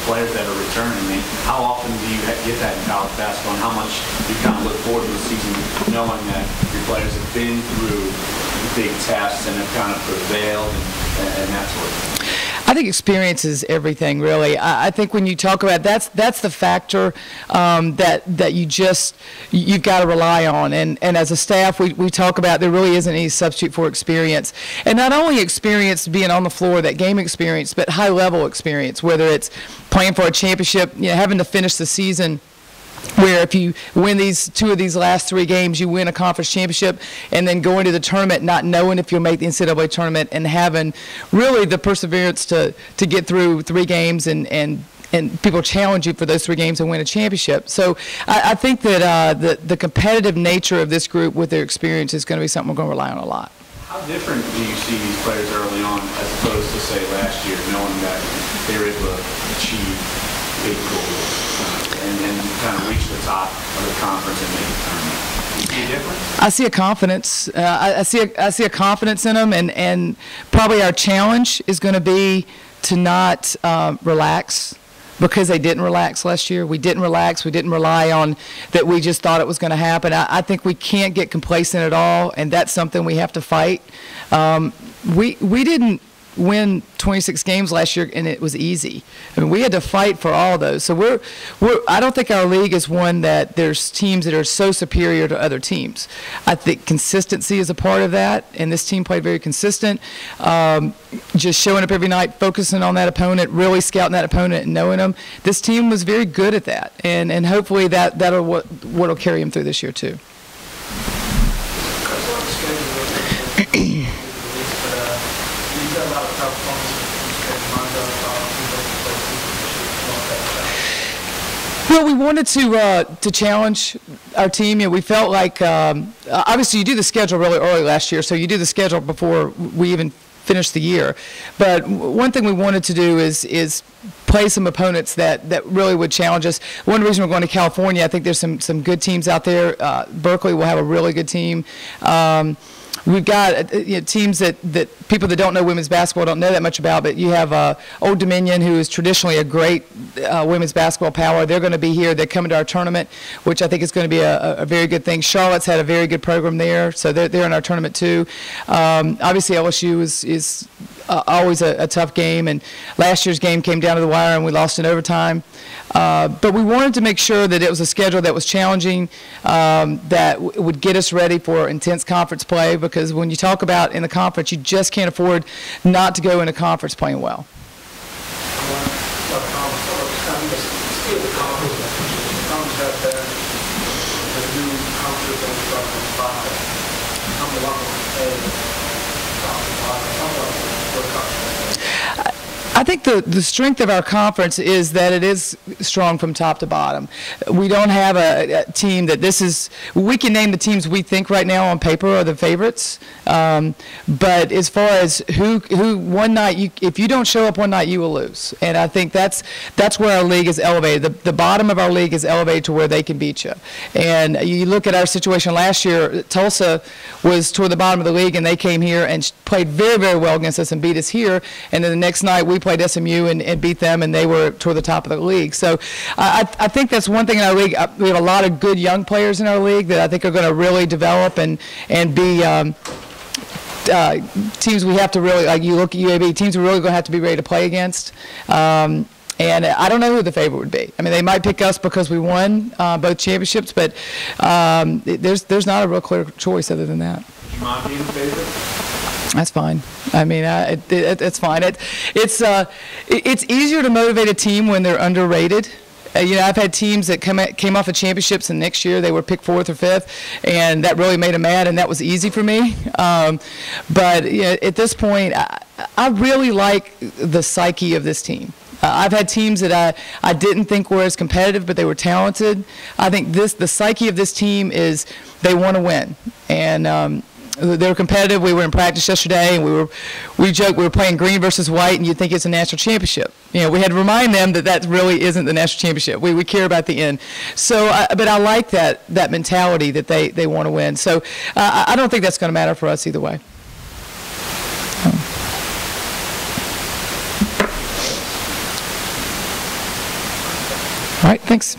players that are returning. I mean, how often do you get that in college basketball, and how much do you kind of look forward to the season knowing that your players have been through the big tests and have kind of prevailed and that sort of thing? I think experience is everything, really. I think when you talk about that's the factor that you've got to rely on. And as a staff, we talk about there really isn't any substitute for experience. And not only experience being on the floor, that game experience, but high-level experience, whether it's playing for a championship, having to finish the season, where if you win two of these last 3 games, you win a conference championship, and then going to the tournament not knowing if you'll make the NCAA tournament, and having really the perseverance to get through 3 games and people challenge you for those 3 games and win a championship. So I think that the competitive nature of this group with their experience is going to be something we're going to rely on a lot. How different do you see these players early on as opposed to, say, last year, knowing that they were able to achieve big goals and then kind of reach the top of the conference and make the tournament? Do you see a difference? I see a confidence. I see a confidence in them, and probably our challenge is going to be to not relax, because they didn't relax last year. We didn't relax. We didn't rely on that we just thought it was going to happen. I think we can't get complacent at all, and that's something we have to fight. We didn't win 26 games last year, and it was easy. I mean, we had to fight for all those. So I don't think our league is one that there's teams that are so superior to other teams. I think consistency is a part of that, and this team played very consistent. Just showing up every night, focusing on that opponent, really scouting that opponent and knowing them. This team was very good at that, and hopefully that'll what'll carry them through this year too. Well, we wanted to challenge our team. We felt like obviously you do the schedule really early last year, so you do the schedule before we even finish the year. But one thing we wanted to do is play some opponents that really would challenge us. One reason we're going to California, I think there's some good teams out there. Berkeley will have a really good team. We've got teams that people that don't know women's basketball don't know that much about, but you have Old Dominion, who is traditionally a great women's basketball power. They're going to be here. They're coming to our tournament, which I think is going to be a very good thing. Charlotte's had a very good program there, so they're in our tournament too. Obviously, LSU is always a tough game, and last year's game came down to the wire and we lost in overtime. But we wanted to make sure that it was a schedule that was challenging, that would get us ready for intense conference play, because when you talk about in the conference, you just can't afford not to go into conference playing well. I think the strength of our conference is that it is strong from top to bottom. We don't have a team that we can name the teams we think right now on paper are the favorites. But as far as who one night, if you don't show up one night, you will lose. And I think that's where our league is elevated. The bottom of our league is elevated to where they can beat you. And you look at our situation last year, Tulsa was toward the bottom of the league, and they came here and played very, very well against us and beat us here. And then the next night we played SMU and beat them, and they were toward the top of the league. So I think that's one thing in our league. We have a lot of good young players in our league that I think are going to really develop and be teams we have to really, like you look at UAB, teams we're really going to have to be ready to play against. And I don't know who the favorite would be. I mean, they might pick us because we won both championships, but there's not a real clear choice other than that. Would you mind being the favorite? That's fine. I mean, it's fine. It's easier to motivate a team when they're underrated. I've had teams that came off of championships, and next year they were picked 4th or 5th, and that really made them mad, and that was easy for me. But at this point, I really like the psyche of this team. I've had teams that I didn't think were as competitive, but they were talented. I think the psyche of this team is they want to win, and they were competitive. We were in practice yesterday, and we joked we were playing green versus white, and you'd think it's a national championship. We had to remind them that really isn't the national championship. We care about the end. So, but I like that mentality that they want to win. So I don't think that's going to matter for us either way. All right, thanks.